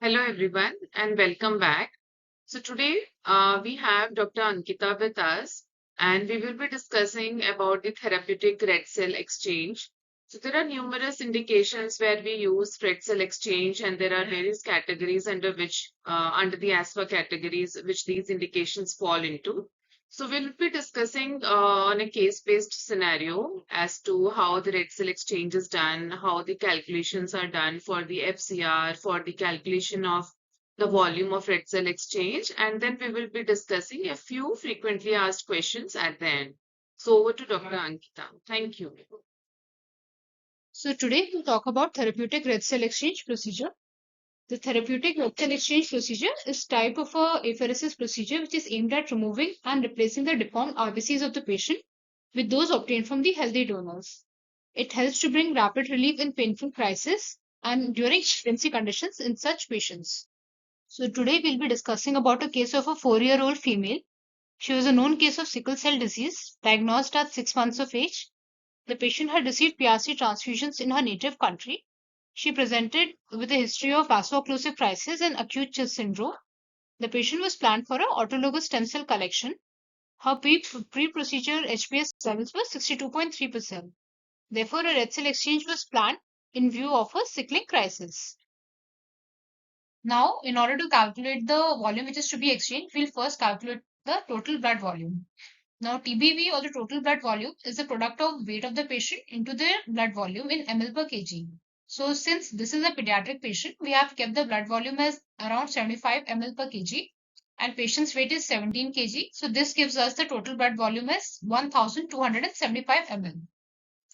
Hello everyone and welcome back. So today we have Dr. Ankita with us and we will be discussing about the therapeutic red cell exchange. So there are numerous indications where we use red cell exchange and there are various categories under which under the ASPA categories which these indications fall into. So we'll be discussing on a case-based scenario as to how the red cell exchange is done, how the calculations are done for the FCR, for the calculation of the volume of red cell exchange, and then we will be discussing a few frequently asked questions at the end. So over to Dr. Ankita. Thank you. So today we'll talk about therapeutic red cell exchange procedure. The therapeutic red cell exchange procedure is type of a apheresis procedure which is aimed at removing and replacing the deformed RBCs of the patient with those obtained from the healthy donors. It helps to bring rapid relief in painful crisis and during emergency conditions in such patients. So today we'll be discussing about a case of a 4-year-old female. She was a known case of sickle cell disease, diagnosed at 6 months of age. The patient had received PRC transfusions in her native country. She presented with a history of vaso-occlusive crisis and acute chest syndrome. The patient was planned for an autologous stem cell collection. Her pre-procedure HbS levels were 62.3%. Therefore, a red cell exchange was planned in view of a sickling crisis. Now, in order to calculate the volume which is to be exchanged, we'll first calculate the total blood volume. Now, TBV or the total blood volume is the product of weight of the patient into their blood volume in ml per kg. So, since this is a pediatric patient, we have kept the blood volume as around 75 ml per kg and patient's weight is 17 kg. So, this gives us the total blood volume as 1275 ml.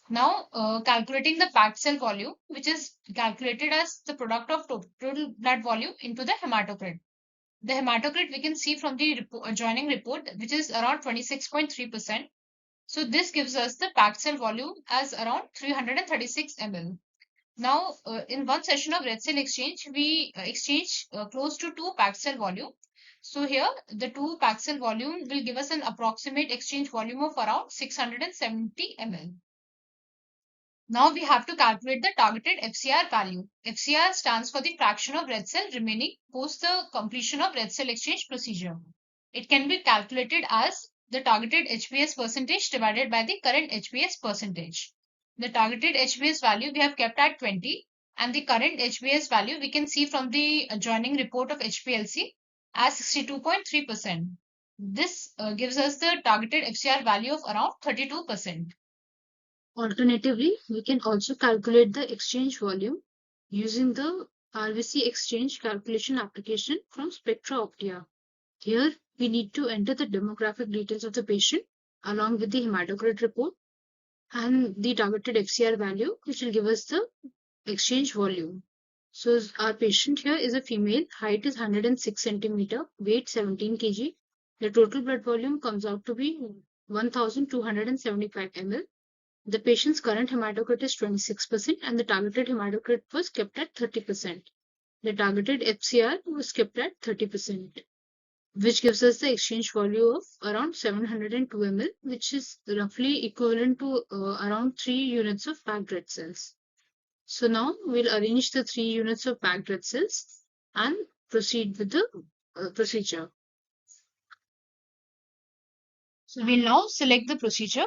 Now, calculating the packed cell volume, which is calculated as the product of total blood volume into the hematocrit. The hematocrit we can see from the adjoining report, which is around 26.3%. So this gives us the packed cell volume as around 336 ml. Now, in one session of red cell exchange, we exchange close to 2 packed cell volume. So here, the 2 packed cell volume will give us an approximate exchange volume of around 670 ml. Now we have to calculate the targeted FCR value. FCR stands for the fraction of red cell remaining post the completion of red cell exchange procedure. It can be calculated as the targeted HbS percentage divided by the current HbS percentage. The targeted HbS value we have kept at 20 and the current HbS value we can see from the adjoining report of HPLC as 62.3%. This gives us the targeted FCR value of around 32%. Alternatively, we can also calculate the exchange volume using the RBC exchange calculation application from Spectra Optia. Here, we need to enter the demographic details of the patient along with the hematocrit report and the targeted FCR value, which will give us the exchange volume. So our patient here is a female, height is 106 centimeter, weight 17 kg. The total blood volume comes out to be 1275 ml. The patient's current hematocrit is 26% and the targeted hematocrit was kept at 30%. The targeted FCR was kept at 30%, which gives us the exchange volume of around 702 ml, which is roughly equivalent to around 3 units of packed red cells. So now we'll arrange the 3 units of packed red cells and proceed with the procedure. So we'll now select the procedure.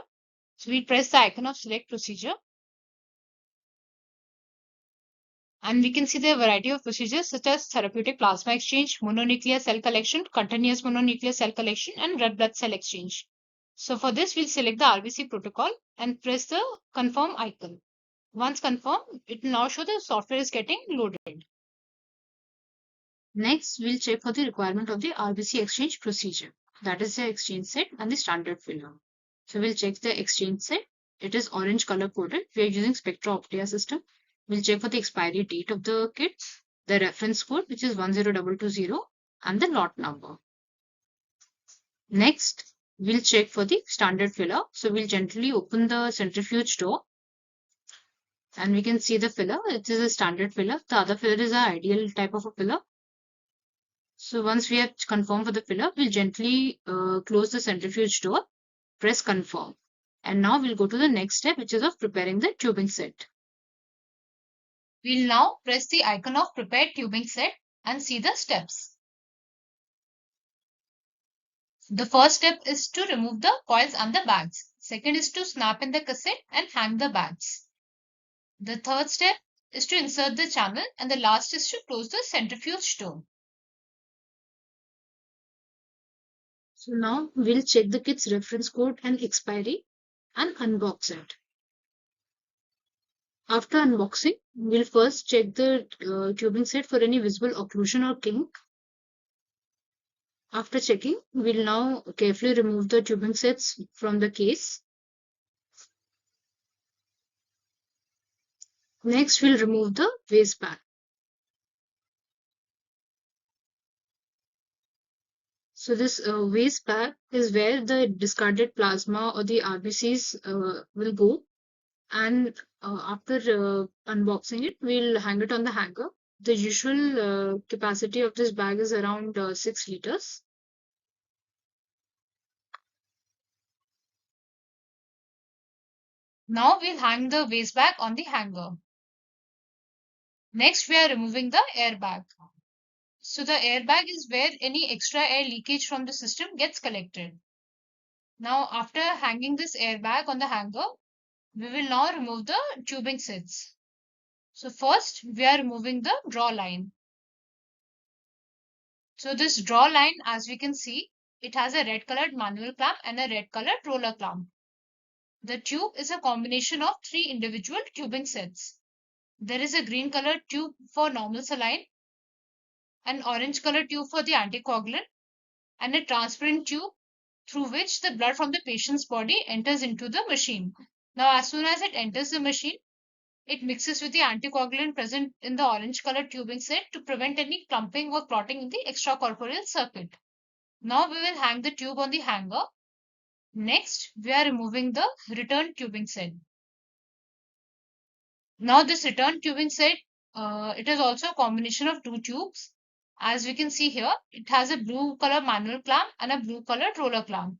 So we press the icon of select procedure. And we can see the variety of procedures such as therapeutic plasma exchange, mononuclear cell collection, continuous mononuclear cell collection, and red blood cell exchange. So for this, we'll select the RBC protocol and press the confirm icon. Once confirmed, it will now show the software is getting loaded. Next, we'll check for the requirement of the RBC exchange procedure. That is the exchange set and the standard filler. So we'll check the exchange set. It is orange color coded. We are using Spectra Optia system. We'll check for the expiry date of the kit, the reference code, which is 10220, and the lot number. Next, we'll check for the standard filler. So we'll gently open the centrifuge door and we can see the filler. It is a standard filler. The other filler is an ideal type of a filler. So once we have confirmed for the filler, we'll gently close the centrifuge door, press confirm. And now we'll go to the next step, which is of preparing the tubing set. We'll now press the icon of prepare tubing set and see the steps. The first step is to remove the coils and the bags. Second is to snap in the cassette and hang the bags. The third step is to insert the channel, and the last is to close the centrifuge door. So now we'll check the kit's reference code and expiry and unbox it. After unboxing, we'll first check the tubing set for any visible occlusion or kink. After checking, we'll now carefully remove the tubing sets from the case. Next, we'll remove the waste bag. So this waste bag is where the discarded plasma or the RBCs will go. And after unboxing it, we'll hang it on the hanger. The usual capacity of this bag is around 6 liters. Now we'll hang the waste bag on the hanger. Next, we are removing the airbag. So the airbag is where any extra air leakage from the system gets collected. Now, after hanging this airbag on the hanger, we will now remove the tubing sets. So first, we are removing the draw line. So this draw line, as we can see, it has a red colored manual clamp and a red colored roller clamp. The tube is a combination of 3 individual tubing sets. There is a green colored tube for normal saline, an orange colored tube for the anticoagulant, and a transparent tube through which the blood from the patient's body enters into the machine. Now, as soon as it enters the machine, it mixes with the anticoagulant present in the orange colored tubing set to prevent any clumping or clotting in the extracorporeal circuit. Now we will hang the tube on the hanger. Next, we are removing the return tubing set. Now this return tubing set, it is also a combination of 2 tubes. As we can see here, it has a blue color manual clamp and a blue colored roller clamp.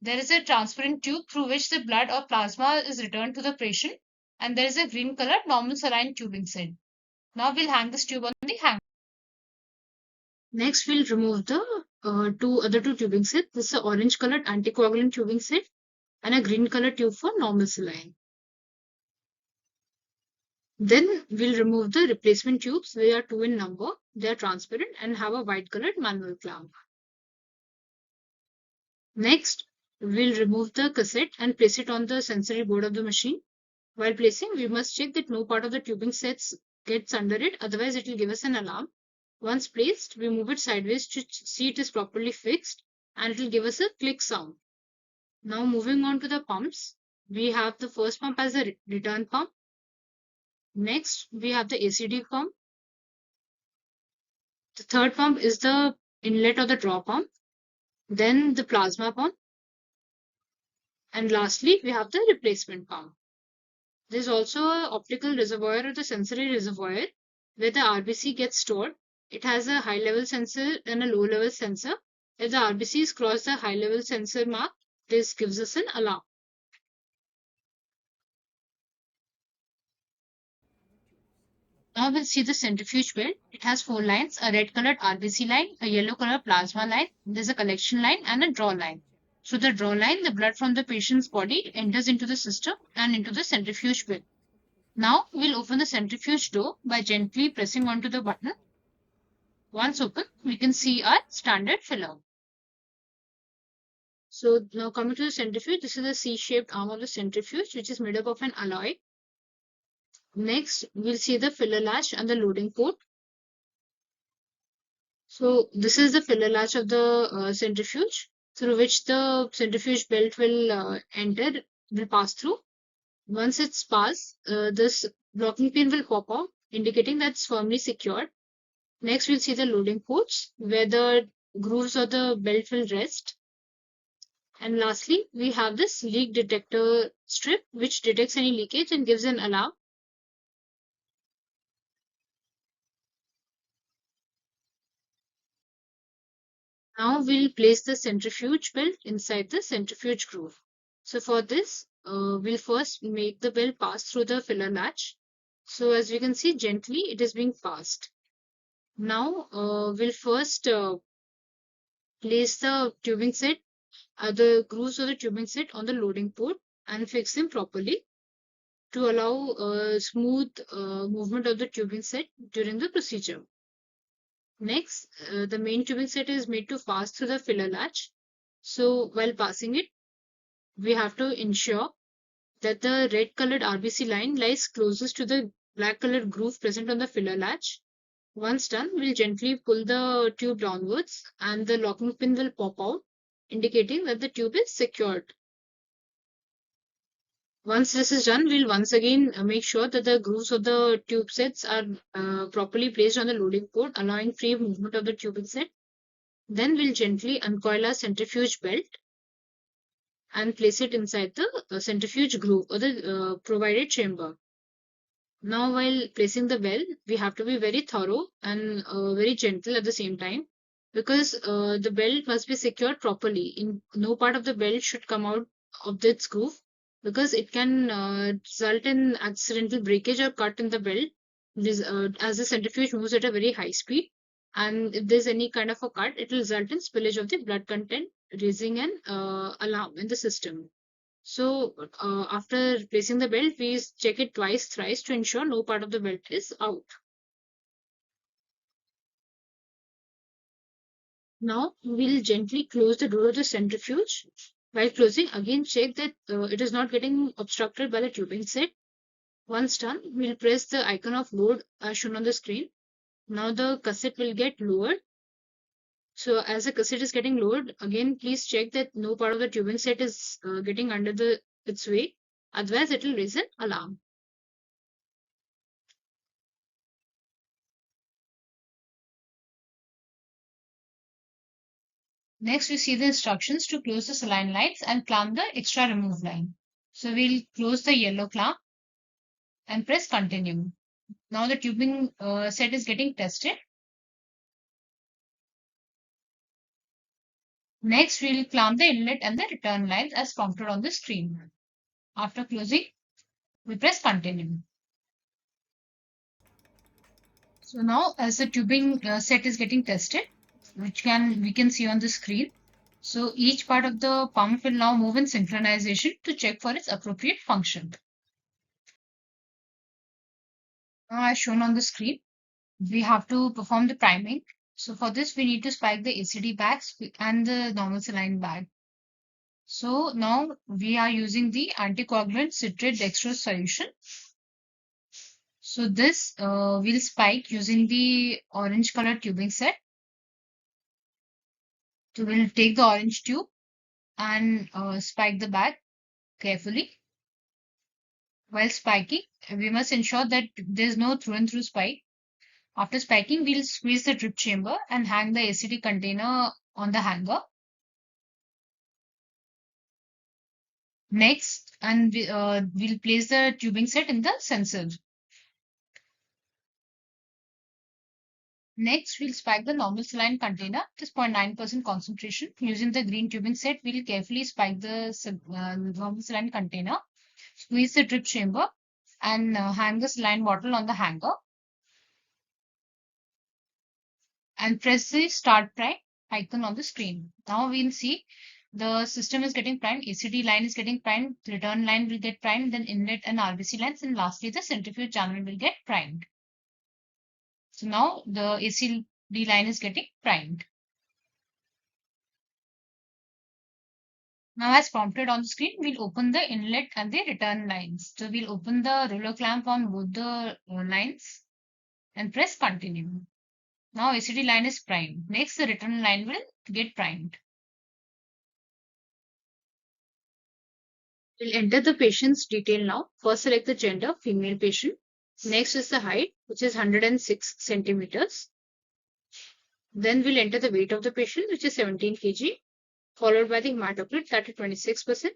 There is a transparent tube through which the blood or plasma is returned to the patient, and there is a green colored normal saline tubing set. Now we'll hang this tube on the hanger. Next, we'll remove the other two tubing sets. This is an orange colored anticoagulant tubing set and a green colored tube for normal saline. Then we'll remove the replacement tubes. They are 2 in number. They are transparent and have a white colored manual clamp. Next, we'll remove the cassette and place it on the sensory board of the machine. While placing, we must check that no part of the tubing sets gets under it, otherwise it will give us an alarm. Once placed, we move it sideways to see it is properly fixed, and it will give us a click sound. Now moving on to the pumps, we have the first pump as a return pump. Next, we have the ACD pump. The third pump is the inlet or the draw pump. Then the plasma pump. And lastly, we have the replacement pump. There's also an optical reservoir or the sensory reservoir where the RBC gets stored. It has a high level sensor and a low level sensor. If the RBCs cross the high level sensor mark, this gives us an alarm. Now we'll see the centrifuge belt. It has 4 lines, a red colored RBC line, a yellow colored plasma line, there's a collection line and a draw line. Through the draw line, the blood from the patient's body enters into the system and into the centrifuge belt. Now we'll open the centrifuge door by gently pressing onto the button. Once open, we can see our standard filler. So now coming to the centrifuge, this is a C-shaped arm of the centrifuge, which is made up of an alloy. Next, we'll see the filler latch and the loading port. So this is the filler latch of the centrifuge through which the centrifuge belt will pass through. Once it's passed, this blocking pin will pop out, indicating that it's firmly secured. Next, we'll see the loading ports where the grooves of the belt will rest. And lastly, we have this leak detector strip, which detects any leakage and gives an alarm. Now we'll place the centrifuge belt inside the centrifuge groove. So for this, we'll first make the belt pass through the filler latch. So as we can see, gently it is being passed. Now we'll first place the tubing set, the grooves of the tubing set on the loading port and fix them properly to allow smooth movement of the tubing set during the procedure. Next, the main tubing set is made to pass through the filler latch. So while passing it, we have to ensure that the red colored RBC line lies closest to the black colored groove present on the filler latch. Once done, we'll gently pull the tube downwards and the locking pin will pop out, indicating that the tube is secured. Once this is done, we'll once again make sure that the grooves of the tube sets are properly placed on the loading port, allowing free movement of the tubing set. Then we'll gently uncoil our centrifuge belt and place it inside the centrifuge groove or the provided chamber. Now, while placing the bell, we have to be very thorough and very gentle at the same time because the belt must be secured properly. In no part of the belt should come out of its groove because it can result in accidental breakage or cut in the belt as the centrifuge moves at a very high speed. And if there's any kind of a cut, it will result in spillage of the blood content, raising an alarm in the system. So after placing the belt, we check it twice, thrice to ensure no part of the belt is out. Now we'll gently close the door of the centrifuge. While closing, again check that it is not getting obstructed by the tubing set. Once done, we'll press the icon of load as shown on the screen. Now the cassette will get lowered. So as the cassette is getting lowered, again please check that no part of the tubing set is getting under its way. Otherwise, it will raise an alarm. Next, we see the instructions to close the saline lines and clamp the extra remove line. So we'll close the yellow clamp and press continue. Now the tubing set is getting tested. Next, we'll clamp the inlet and the return lines as prompted on the screen. After closing, we press continue. So now as the tubing set is getting tested, which we can see on the screen. So each part of the pump will now move in synchronization to check for its appropriate function. Now as shown on the screen, we have to perform the priming. So for this, we need to spike the ACD bags and the normal saline bag. So now we are using the anticoagulant citrate dextrose solution. So this we'll spike using the orange color tubing set. So we'll take the orange tube and spike the bag carefully. While spiking, we must ensure that there's no through and through spike. After spiking, we'll squeeze the drip chamber and hang the ACD container on the hanger. Next, and we'll place the tubing set in the sensor. Next, we'll spike the normal saline container, this 0.9% concentration. Using the green tubing set, we'll carefully spike the normal saline container, squeeze the drip chamber, and hang the saline bottle on the hanger. And press the start prime icon on the screen. Now we'll see the system is getting primed, ACD line is getting primed, return line will get primed, then inlet and RBC lines, and lastly the centrifuge channel will get primed. So now the ACD line is getting primed. Now as prompted on the screen, we'll open the inlet and the return lines. So we'll open the roller clamp on both the lines and press continue. Now ACD line is primed. Next the return line will get primed. We'll enter the patient's detail now. First select the gender, female patient. Next is the height, which is 106 centimeters. Then we'll enter the weight of the patient, which is 17 kg, followed by the hematocrit, that is 26%.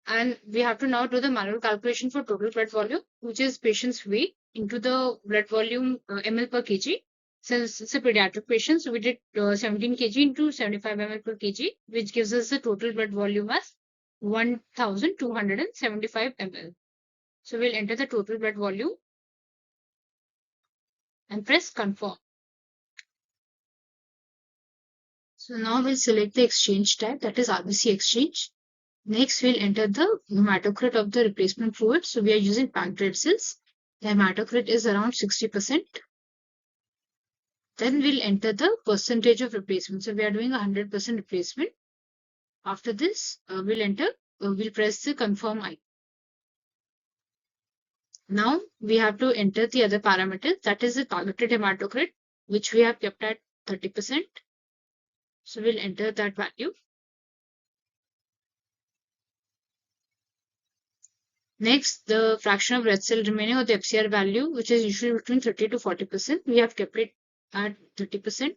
And we have to now do the manual calculation for total blood volume, which is patient's weight into the blood volume ml per kg. Since it's a pediatric patient, so we did 17 kg into 75 ml per kg, which gives us the total blood volume as 1275 ml. So we'll enter the total blood volume and press confirm. So now we'll select the exchange type, that is RBC exchange. Next, we'll enter the hematocrit of the replacement fluid. So we are using packed red cells. The hematocrit is around 60%. Then we'll enter the percentage of replacement. So we are doing 100% replacement. After this, we'll press the confirm icon. Now we have to enter the other parameters, that is the targeted hematocrit, which we have kept at 30%. So we'll enter that value. Next, the fraction of red cell remaining or the FCR value, which is usually between 30 to 40%, we have kept it at 30%.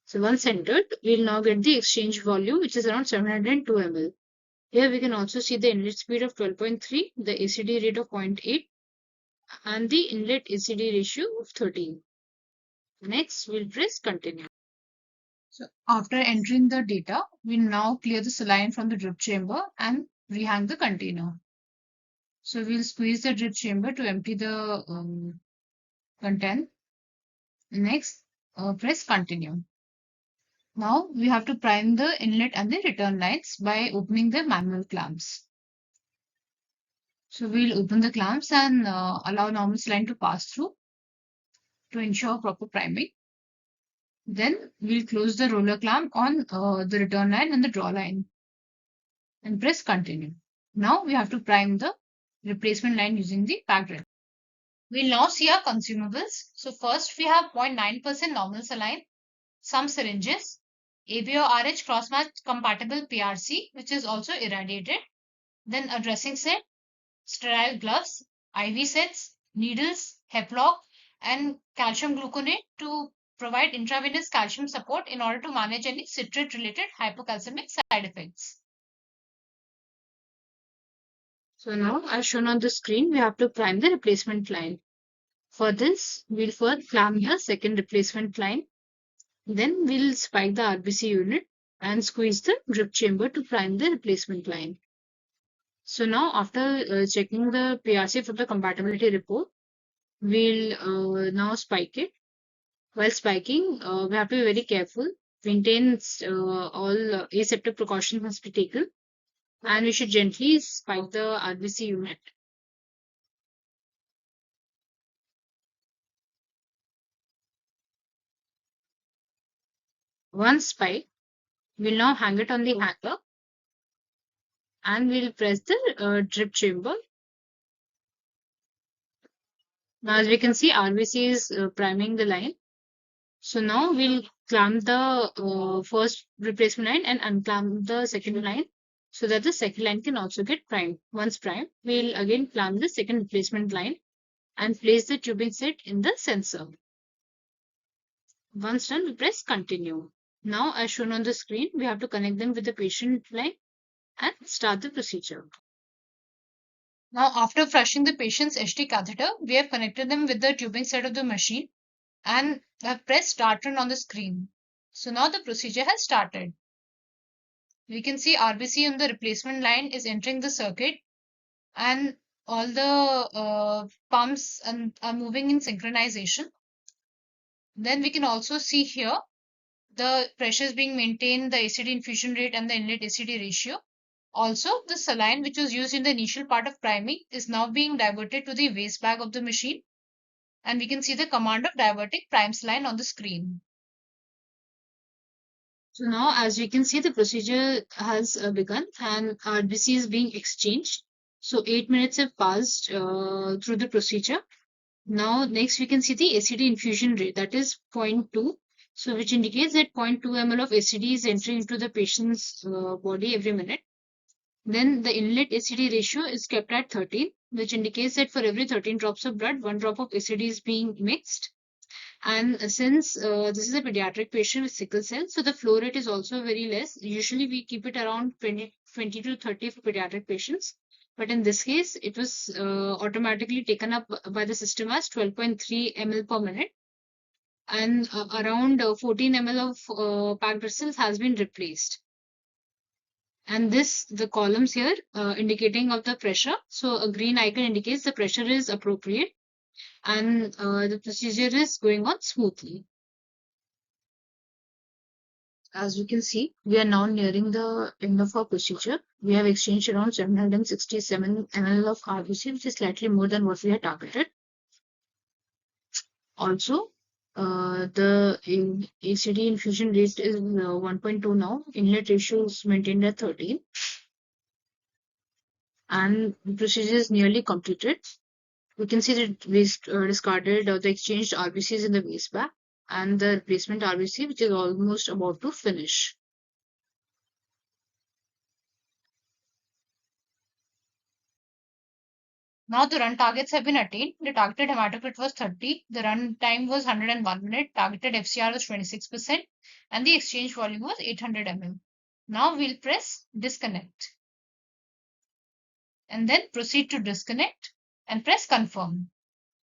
So once entered, we'll now get the exchange volume, which is around 702 ml. Here we can also see the inlet speed of 12.3, the ACD rate of 0.8, and the inlet ACD ratio of 13. Next, we'll press continue. So after entering the data, we now clear the saline from the drip chamber and rehang the container. So we'll squeeze the drip chamber to empty the content. Next, press continue. Now we have to prime the inlet and the return lines by opening the manual clamps. So we'll open the clamps and allow normal saline to pass through to ensure proper priming. Then we'll close the roller clamp on the return line and the draw line and press continue. Now we have to prime the replacement line using the packed red. We'll now see our consumables. So first we have 0.9% normal saline, some syringes, ABO-RH cross-match compatible PRC, which is also irradiated, then a dressing set, sterile gloves, IV sets, needles, Heplock, and calcium gluconate to provide intravenous calcium support in order to manage any citrate-related hypocalcemic side effects. So now, as shown on the screen, we have to prime the replacement line. For this, we'll first clamp the second replacement line. Then we'll spike the RBC unit and squeeze the drip chamber to prime the replacement line. So now, after checking the PRC for the compatibility report, we'll now spike it. While spiking, we have to be very careful. Maintain all aseptic precautions must be taken, and we should gently spike the RBC unit. Once spiked, we'll now hang it on the hanger and we'll press the drip chamber. Now, as we can see, RBC is priming the line. So now we'll clamp the first replacement line and unclamp the second line so that the second line can also get primed. Once primed, we'll again clamp the second replacement line and place the tubing set in the sensor. Once done, we press continue. Now, as shown on the screen, we have to connect them with the patient line and start the procedure. Now, after flushing the patient's HT catheter, we have connected them with the tubing set of the machine and have pressed start run on the screen. So now the procedure has started. We can see RBC on the replacement line is entering the circuit and all the pumps are moving in synchronization. Then we can also see here the pressure is being maintained, the ACD infusion rate and the inlet ACD ratio. Also, the saline which was used in the initial part of priming is now being diverted to the waste bag of the machine, and we can see the command of diverting prime saline on the screen. So now, as we can see, the procedure has begun and RBC is being exchanged. So 8 minutes have passed through the procedure. Now, next we can see the ACD infusion rate, that is 0.2. So which indicates that 0.2 ml of ACD is entering into the patient's body every minute. Then the inlet ACD ratio is kept at 13, which indicates that for every 13 drops of blood, 1 drop of ACD is being mixed. And since this is a pediatric patient with sickle cell, so the flow rate is also very less. Usually we keep it around 20 to 30 for pediatric patients. But in this case, it was automatically taken up by the system as 12.3 ml per minute. And around 14 ml of packed vessels has been replaced. And the columns here indicating of the pressure. So a green icon indicates the pressure is appropriate and the procedure is going on smoothly. as we can see, we are now nearing the end of our procedure. We have exchanged around 767 ml of RBC, which is slightly more than what we had targeted. Also, the ACD infusion rate is 1.2 now. Inlet ratio is maintained at 13. And the procedure is nearly completed. We can see that we discarded the exchanged RBCs in the waste bag and the replacement RBC, which is almost about to finish. Now the run targets have been attained. The targeted hematocrit was 30, the run time was 101 minutes, targeted FCR was 26%, and the exchange volume was 800 ml. Now we'll press disconnect and then proceed to disconnect and press confirm.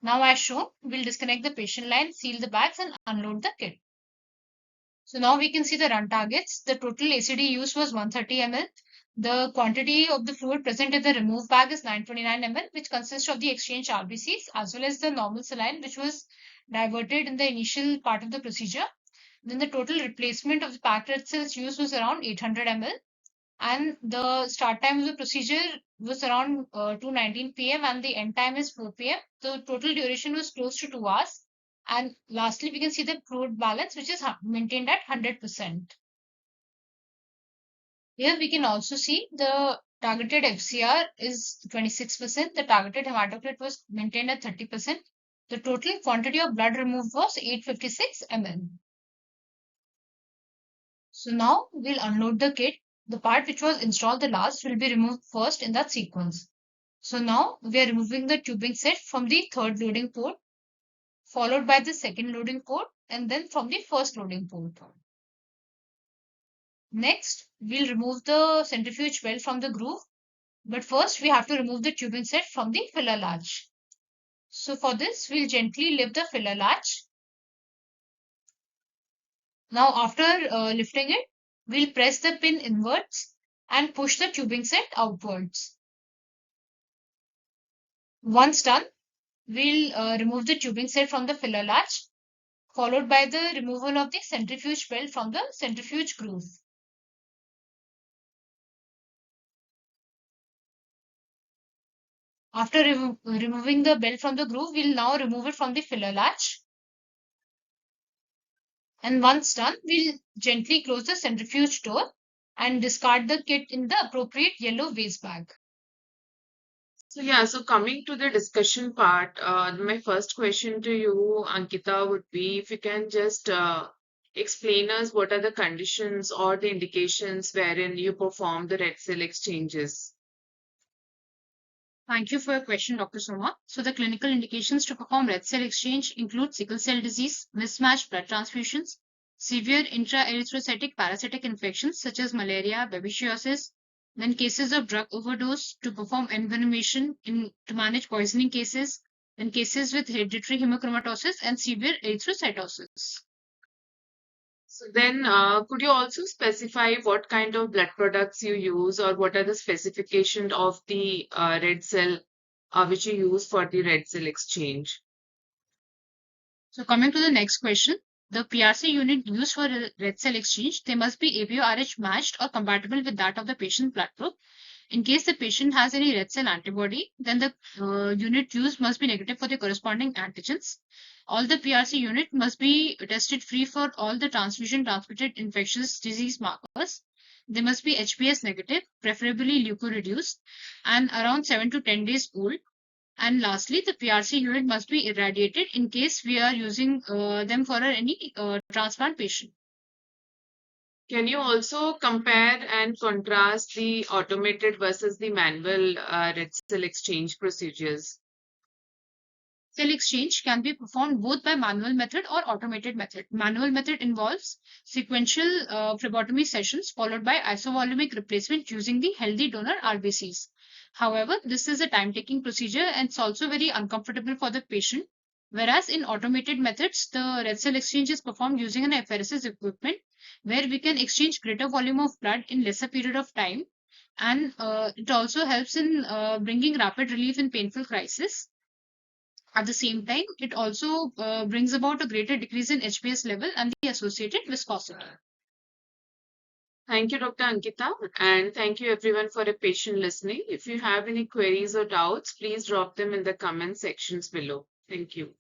Now as shown, we'll disconnect the patient line, seal the bags and unload the kit. So now we can see the run targets. The total ACD used was 130 ml. The quantity of the fluid present in the remove bag is 929 ml, which consists of the exchanged RBCs as well as the normal saline, which was diverted in the initial part of the procedure. Then the total replacement of the packed red cells used was around 800 ml. And the start time of the procedure was around 2:19 p.m. and the end time is 4 p.m. The total duration was close to 2 hours. And lastly, we can see the fluid balance, which is maintained at 100%. Here we can also see the targeted FCR is 26%. The targeted hematocrit was maintained at 30%. The total quantity of blood removed was 856 ml. So now we'll unload the kit. The part which was installed the last will be removed first in that sequence. So now we are removing the tubing set from the third loading port, followed by the second loading port, and then from the first loading port. Next, we'll remove the centrifuge belt from the groove, but first we have to remove the tubing set from the filler latch. So for this, we'll gently lift the filler latch. Now after lifting it, we'll press the pin inwards and push the tubing set outwards. Once done, we'll remove the tubing set from the filler latch, followed by the removal of the centrifuge belt from the centrifuge groove. After removing the belt from the groove, we'll now remove it from the filler latch. And once done, we'll gently close the centrifuge door and discard the kit in the appropriate yellow waste bag. So yeah, so coming to the discussion part, my first question to you, Ankita, would be if you can just explain us what are the conditions or the indications wherein you perform the red cell exchanges. Thank you for your question, Dr. Soma. So the clinical indications to perform red cell exchange include sickle cell disease, mismatched blood transfusions, severe intraerythrocytic parasitic infections such as malaria, babesiosis, then cases of drug overdose to perform envenomation to manage poisoning cases, then cases with hereditary hemochromatosis and severe erythrocytosis. So then, could you also specify what kind of blood products you use or what are the specifications of the red cell which you use for the red cell exchange? So coming to the next question, the PRC unit used for red cell exchange, they must be ABO-RH matched or compatible with that of the patient blood group. In case the patient has any red cell antibody, then the unit used must be negative for the corresponding antigens. All the PRC unit must be tested free for all the transfusion-transmitted infectious disease markers. They must be HBs negative, preferably leukoreduced, and around 7 to 10 days old. And lastly, the PRC unit must be irradiated in case we are using them for any transplant patient. Can you also compare and contrast the automated versus the manual red cell exchange procedures? Cell exchange can be performed both by manual method or automated method. Manual method involves sequential phlebotomy sessions followed by isovolumic replacement using the healthy donor RBCs. However, this is a time-taking procedure and it's also very uncomfortable for the patient. Whereas in automated methods, the red cell exchange is performed using an apheresis equipment where we can exchange greater volume of blood in lesser period of time. And it also helps in bringing rapid relief in painful crisis. At the same time, it also brings about a greater decrease in HBS level and the associated viscosity. Thank you, Dr. Ankita, and thank you everyone for a patient listening. If you have any queries or doubts, please drop them in the comment sections below. Thank you.